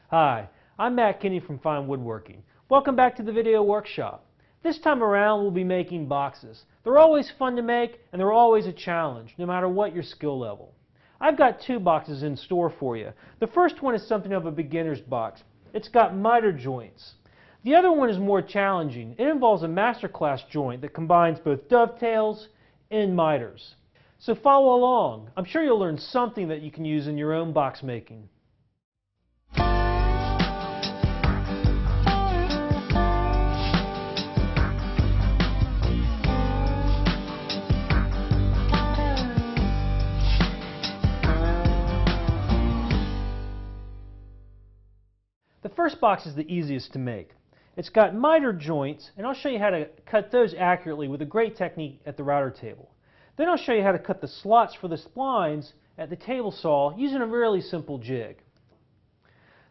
Hi, I'm Matt Kinney from FİNE Woodworking. Welcome back to the video workshop. This time around we'll be making boxes. They're always fun to make and they're always a challenge, no matter what your skill level. I've got two boxes in store for you. The first one is something of a beginner's box. It's got miter joints. The other one is more challenging. It involves a masterclass joint that combines both dovetails and miters. So follow along. I'm sure you'll learn something that you can use in your own box making. The first box is the easiest to make. It's got miter joints, and I'll show you how to cut those accurately with a great technique at the router table. Then I'll show you how to cut the slots for the splines at the table saw using a really simple jig.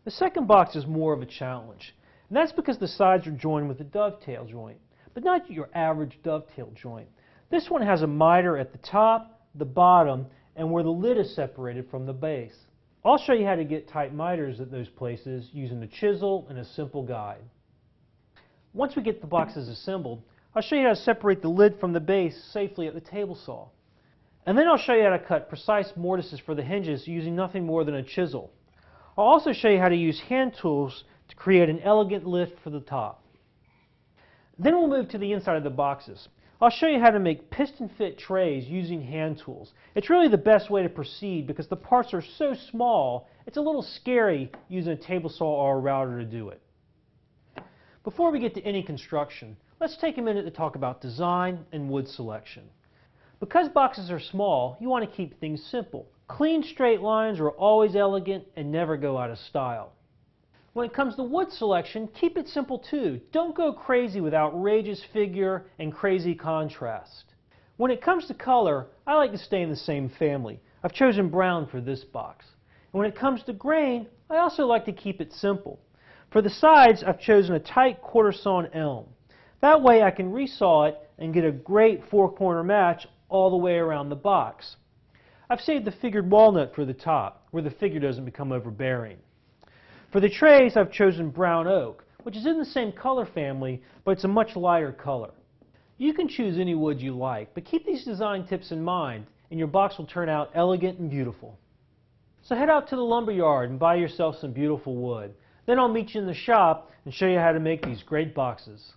The second box is more of a challenge, and that's because the sides are joined with a dovetail joint, but not your average dovetail joint. This one has a miter at the top, the bottom, and where the lid is separated from the base. I'll show you how to get tight miters at those places using a chisel and a simple guide. Once we get the boxes assembled, I'll show you how to separate the lid from the base safely at the table saw. And then I'll show you how to cut precise mortises for the hinges using nothing more than a chisel. I'll also show you how to use hand tools to create an elegant lift for the top. Then we'll move to the inside of the boxes. I'll show you how to make piston fit trays using hand tools. It's really the best way to proceed because the parts are so small, it's a little scary using a table saw or a router to do it. Before we get to any construction, let's take a minute to talk about design and wood selection. Because boxes are small, you want to keep things simple. Clean straight lines are always elegant and never go out of style. When it comes to wood selection, keep it simple too. Don't go crazy with outrageous figure and crazy contrast. When it comes to color, I like to stay in the same family. I've chosen brown for this box. And when it comes to grain, I also like to keep it simple. For the sides, I've chosen a tight quarter-sawn elm. That way I can resaw it and get a great four-corner match all the way around the box. I've saved the figured walnut for the top, where the figure doesn't become overbearing. For the trays, I've chosen brown oak, which is in the same color family, but it's a much lighter color. You can choose any wood you like, but keep these design tips in mind, and your box will turn out elegant and beautiful. So head out to the lumber yard and buy yourself some beautiful wood. Then I'll meet you in the shop and show you how to make these great boxes.